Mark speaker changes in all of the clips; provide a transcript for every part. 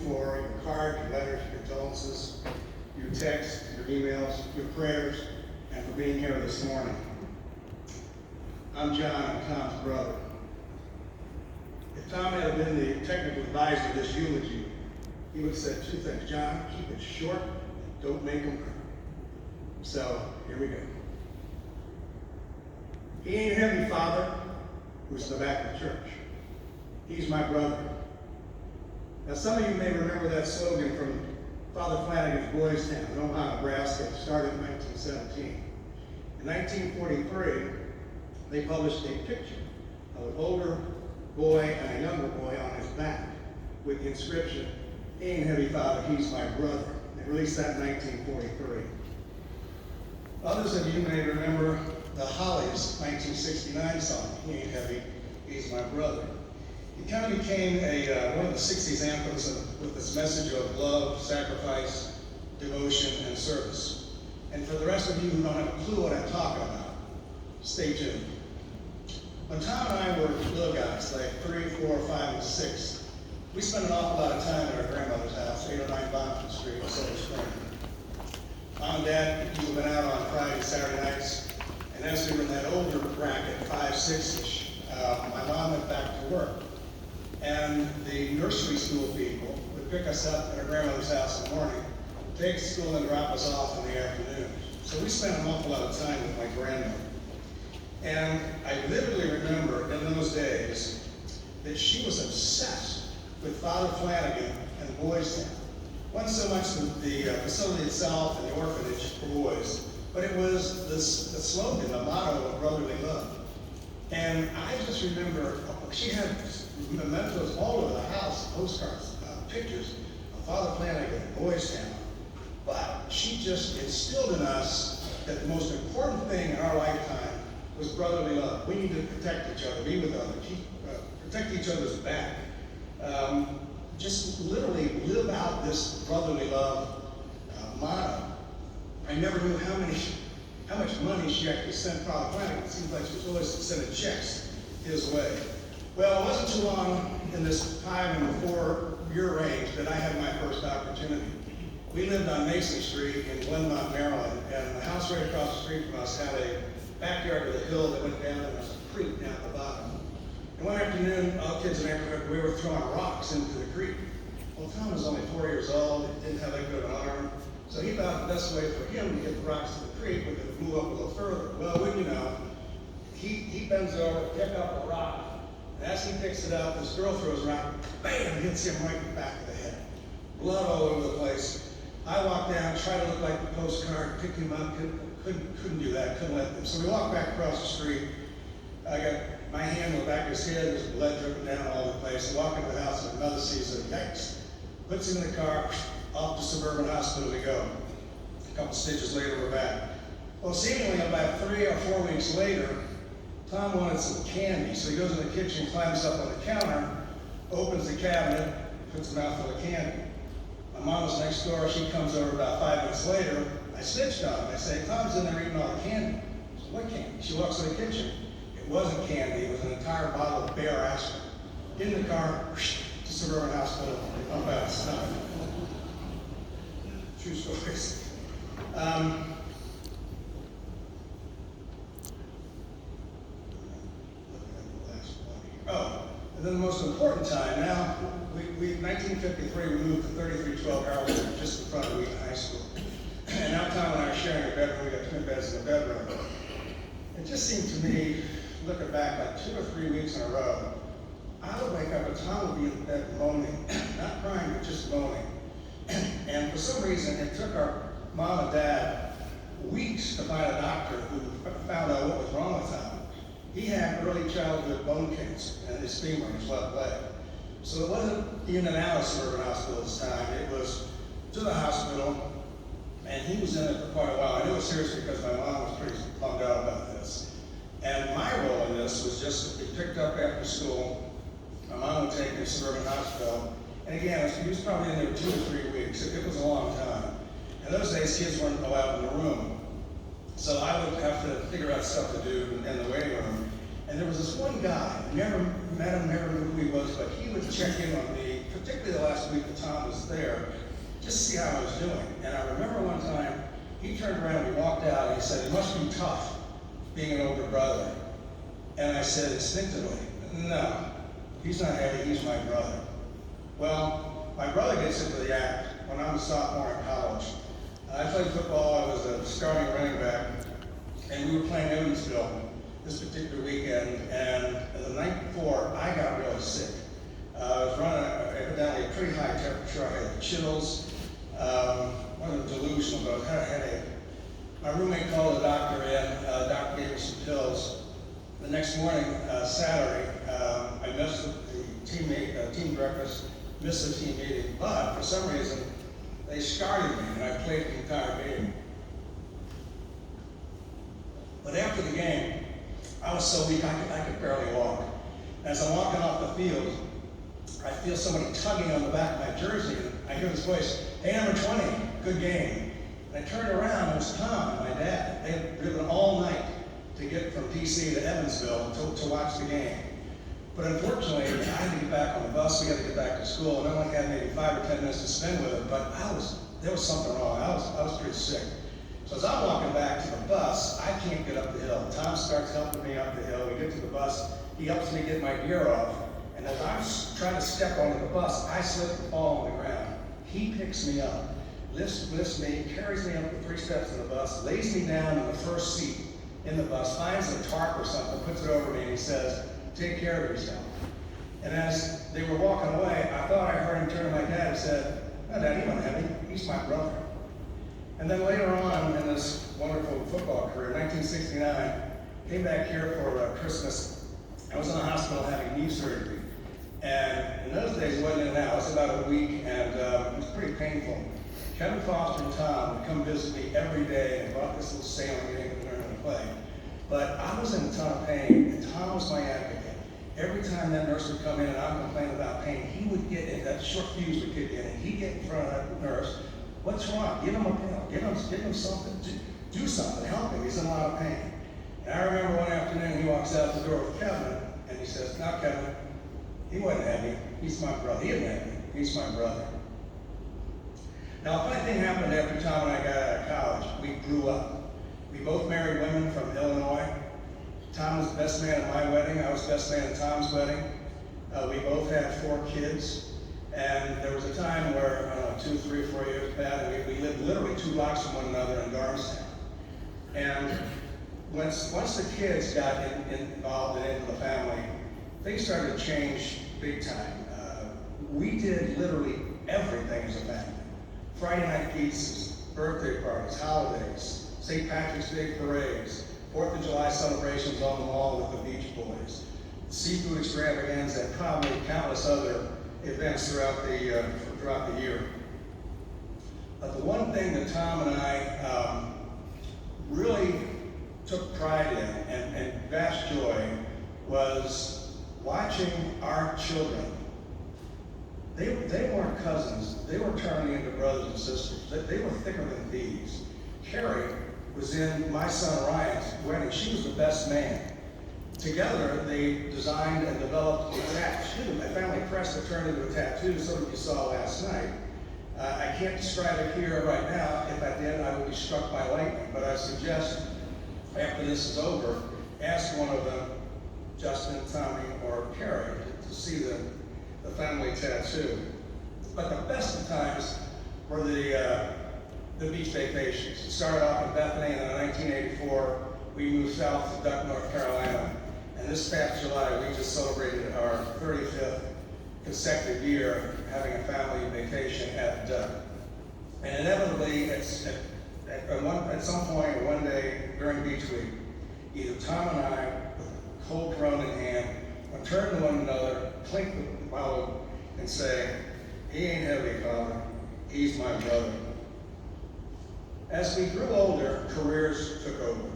Speaker 1: for your cards, your letters, your condolences, your texts, your emails, your prayers, and for being here this morning. I'm John, I'm Tom's brother. If Tom had been the technical advisor of this eulogy, he would have said two things. John, keep it short, don't make him cry. So, here we go. He ain't a heavenly Father who's in the back of the church. He's my brother. Now, some of you may remember that slogan from Father Flanagan's Boys Town in Omaha, Nebraska. It started in 1917. In 1943, they published a picture of an older boy and a younger boy on his back with the inscription, "He ain't heavy Father, he's my brother." They released that in 1943. Others of you may remember the Hollies' 1969 song, "He ain't heavy, he's my brother." It kind of became one of the 60s anthems with this message of love, sacrifice, devotion, and service. And for the rest of you who don't have a clue what I'm talking about, stay tuned. When Tom and I were little guys, like 3, 4, 5, and 6, we spent an awful lot of time at our grandmother's house, 809 Bonfim Street in Silver Spring. Mom and Dad would have been out on Friday and Saturday nights, and as we were in that older bracket, 5, 6-ish, my mom went back to work. And the nursery school people would pick us up at our grandmother's house in the morning, take us to school and drop us off in the afternoon. So we spent an awful lot of time with my grandmother. And I vividly remember in those days that she was obsessed with Father Flanagan and Boys Town. It wasn't so much the facility itself and the orphanage for boys, but it was the slogan, the motto of brotherly love. And I just remember, she had mementos all over the house, postcards, pictures of Father Flanagan and Boys Town. But she just instilled in us that the most important thing in our lifetime was brotherly love. We need to protect each other, be with others, protect each other's back. Just literally live out this brotherly love motto. I never knew how much money she actually sent Father Flanagan. It seems like she was always sending checks his way. Well, it wasn't too long in this 5 and 4 year range that I had my first opportunity. We lived on Mason Street in Glenmont, Maryland, and the house right across the street from us had a backyard with a hill that went down and there was a creek down at the bottom. And one afternoon, all kids in the neighborhood, we were throwing rocks into the creek. Well, Tom was only 4 years old, didn't have that good of an arm, so he thought the best way for him to get the rocks to the creek was to move up a little further. Well, wouldn't you know, he bends over to pick up a rock, and as he picks it up, this girl throws a rock, bam, hits him right in the back of the head. Blood all over the place. I walked down, tried to look like the postcard, picked him up, couldn't do that, couldn't let them. So we walked back across the street. I got my hand on the back of his head, there's blood dripping down all over the place. I walk into the house and another sees it, yikes. Puts him in the car, off to Suburban Hospital we go. A couple stitches later, we're back. Well, seemingly about 3 or 4 weeks later, Tom wanted some candy, so he goes in the kitchen, climbs up on the counter, opens the cabinet, puts a mouthful of candy. My mom was next door, she comes over about 5 minutes later. I snitched on him. I say, Tom's in there eating all the candy. She said, what candy? She walks in the kitchen. It wasn't candy, it was an entire bottle of Bear aspirin. In the car, to Suburban Hospital, pump out stuff. True stories. And then the most important time, now, we 1953, we moved to 3312 Harold Street, just in front of Wheaton High School. And now Tom and I are sharing a bedroom. We got twin beds in the bedroom. It just seemed to me, looking back, like 2 or 3 weeks in a row, I would wake up and Tom would be in bed moaning, not crying, but just moaning. And for some reason, it took our mom and dad weeks to find a doctor who found out what was wrong with Tom. He had early childhood bone cancer in his femur, his left leg. So it wasn't in and out of Suburban Hospital this time. It was to the hospital, and he was in it for quite a while. I knew it was serious because my mom was pretty bummed out about this. And my role in this was just to be picked up after school. My mom would take me to Suburban Hospital. And again, he was probably in there 2 or 3 weeks. It was a long time. In those days, kids weren't allowed in the room. So I would have to figure out stuff to do in the waiting room. And there was this one guy, never met him, never knew who he was, but he would check in on me, particularly the last week that Tom was
Speaker 2: there, just to see how I was doing. And I remember one time, he turned around and he walked out and he said, "It must be tough being an older brother." And I said instinctively, "No, he's not heavy, he's my brother." Well, my brother gets into the act when I'm a sophomore in college. I played football, I was a starting running back, and we were playing Evansville this particular weekend, and the night before, I got really sick. I was running evidently a pretty high temperature, I had chills, wasn't delusional, but I had a headache. My roommate called the doctor in, the doctor gave me some pills. The next morning, Saturday, I missed the team breakfast, missed the team meeting, but for some reason, they started me, and I played the entire game. But after the game, I was so weak, I could barely walk. As I'm walking off the field, I feel somebody tugging on the back of my jersey, and I hear this voice, "Hey, number 20, good game." And I turned around, and it was Tom and my dad. They had driven all night to get from DC to Evansville to watch the game. But unfortunately, I had to get back on the bus, we had to get back to school, and I only had maybe 5 or 10 minutes to spend with it, but there was something wrong. I was pretty sick. So as I'm walking back to the bus, I can't get up the hill. Tom starts helping me up the hill. We get to the bus, he helps me get my gear off, and as I'm trying to step onto the bus, I slip and fall on the ground. He picks me up, lifts me, carries me up the 3 steps of the bus, lays me down in the first seat in the bus, finds a tarp or something, puts it over me, and he says, "Take care of yourself." And as they were walking away, I thought I heard him turn to my dad and said, "No, Dad, he wasn't heavy, he's my brother." And then later on in this wonderful football career, 1969, came back here for Christmas. I was in the hospital having knee surgery. And in those days, it wasn't in and out, it was about a week, and it was pretty painful. Kevin Foster and Tom would come visit me every day and brought this little sailing game to learn how to play. But I was in a ton of pain, and Tom was my advocate. Every time that nurse would come in and I would complain about pain, he would get in, that short fuse would kick in, and he'd get in front of that nurse. "What's wrong? Give him a pill, give him something, do something, help him, he's in a lot of pain." And I remember one afternoon he walks out the door with Kevin, and he says, "No, Kevin, he wasn't heavy, he's my brother. He isn't heavy, he's my brother." Now, a funny thing happened after Tom and I got out of college. We grew up. We both married women from Illinois. Tom was the best man at my wedding, I was best man at Tom's wedding. We both had 4 kids. And there was a time where, 2, 3, 4 years back, we lived literally 2 blocks from one another in Garmstown. And once the kids got involved and into the family, things started to change big time. We did literally everything as a family. Friday night pizzas, birthday parties, holidays, St. Patrick's Day parades, 4th of July celebrations on the mall with the Beach Boys, seafood extravaganza, and probably countless other events throughout the year. But the one thing that Tom and I really took pride in and vast joy was watching our children. They weren't cousins, they were turning into brothers and sisters. They were thicker than thieves. Carrie was in my son Ryan's wedding. She was the best man. Together, they designed and developed a tattoo, a family crest that turned into a tattoo, something you saw last night. I can't describe it here right now. If I did, I would be struck by lightning. But I suggest, after this is over, ask one of them, Justin, Tommy, or Carrie, to see the family tattoo. But the best of times were the beach vacations. It started off in Bethany, and in 1984, we moved south to Duck, North Carolina. And this past July, we just celebrated our 35th consecutive year having a family vacation at Duck. And inevitably, at some point, or one day during beach week, either Tom and I, with a cold Corona in hand, would turn to one another, clink the bottle, and say, "He ain't heavy, Father, he's my brother." As we grew older, careers took over.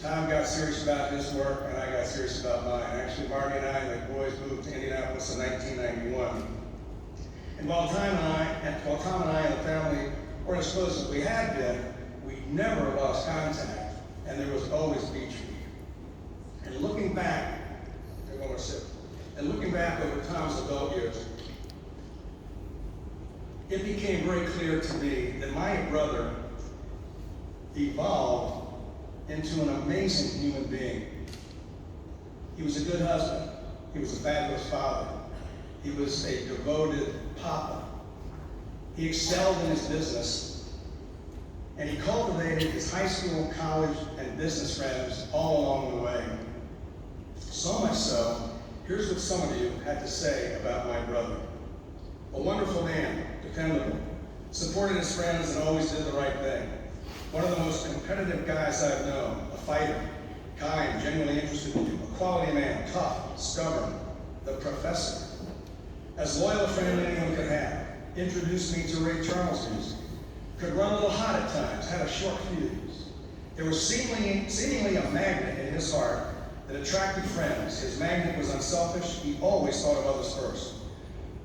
Speaker 2: Tom got serious about his work, and I got serious about mine. Actually, Marty and I and the boys moved to Indianapolis in 1991. And while Tom and I and the family weren't as close as we had been, we never lost contact, and there was always beach week. And looking back, over Tom's adult years, it became very clear to me that my brother evolved into an amazing human being. He was a good husband. He was a fabulous father. He was a devoted papa. He excelled in his business, and he cultivated his high school, college, and business friends all along the way. So much so, here's what some of you had to say about my brother. A wonderful man, dependable, supported his friends and always did the right thing. One of the most competitive guys I've known, a fighter, kind, genuinely interested in you, a quality man, tough, stubborn, the professor. As loyal a friend anyone could have, introduced me to Ray Charles music, could run a little hot at times, had a short fuse. There was seemingly a magnet in his heart that attracted friends. His magnet was unselfish. He always thought of others first.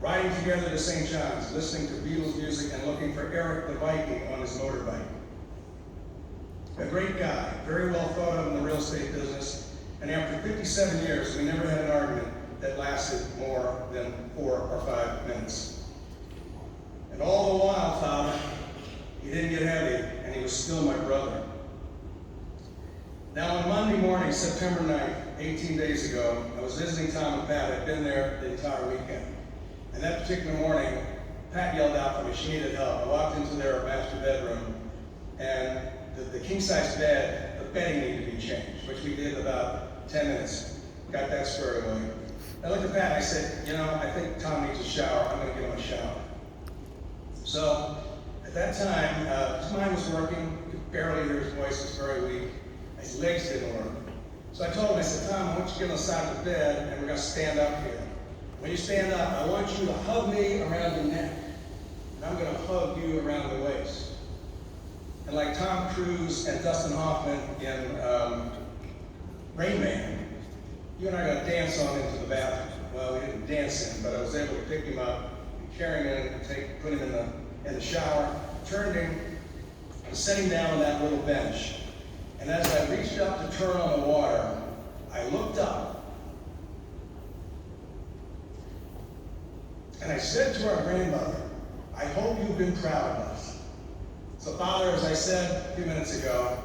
Speaker 2: Riding together to St. John's, listening to Beatles music and looking for Eric the Viking on his motorbike. A great guy, very well thought of in the real estate business, and after 57 years, we never had an argument that lasted more than 4 or 5 minutes. And all the while, Father, he didn't get heavy, and he was still my brother. Now, on Monday morning, September 9th, 18 days ago, I was visiting Tom and Pat. I'd been there the entire weekend. And that particular morning, Pat yelled out for me. She needed help. I walked into their master bedroom, and the king-size bed, the bedding needed to be changed, which we did in about 10 minutes. Got that squared away. I looked at Pat and I said, I think Tom needs a shower. I'm going to give him a shower. So at that time, his mind was working. You could barely hear his voice. It was very weak. His legs didn't work. So I told him, I said, Tom, I want you to get on the side of the bed, and we're going to stand up here. When you stand up, I want you to hug me around the neck, and I'm going to hug you around the waist. And like Tom Cruise and Dustin Hoffman in Rain Man, you and I are going to dance on into the bathroom. Well, we didn't dance in, but I was able to pick him up, and carry him in, put him in the shower, turned him, and set him down on that little bench. And as I reached up to turn on the water, I looked up, and I said to our grandmother, I hope you've been proud of us. So Father, as I said a few minutes ago,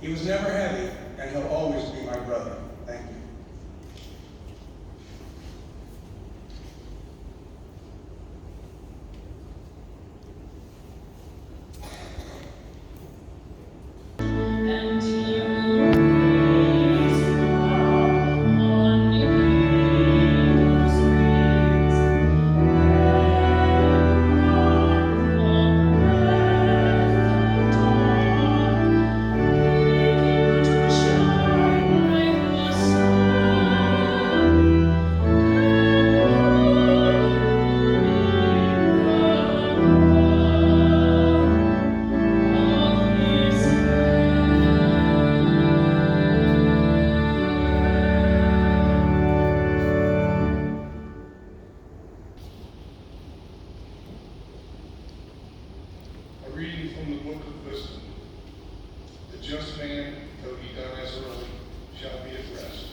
Speaker 2: he was never heavy, and he'll always be my brother. Thank you.
Speaker 3: Just man, though he dies early, shall be at rest.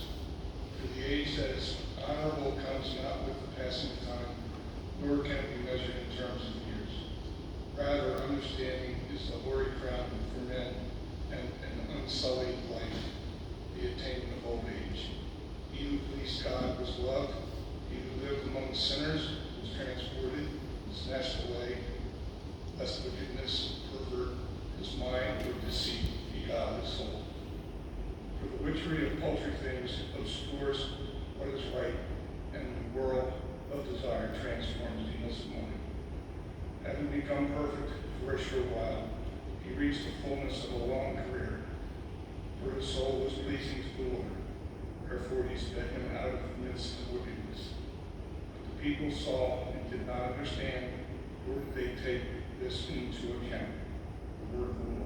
Speaker 3: For the age that is honorable comes not with the passing of time, nor can it be measured in terms of years. Rather, understanding is the hoary crown for men, and an unsullied life, the attainment of old age. He who pleased God was loved. He who lived among sinners was transported, snatched away, lest wickedness pervert his mind or deceit beguile his soul. For the witchery of paltry things obscures what is right, and the world of desire transforms the innocent mind. Having become perfect for a short while, he reached the fullness of a long career, for his soul was pleasing to the Lord. Therefore he sped him out of the midst of wickedness. But the people saw and did not understand, nor did they take this into account. The word of the Lord.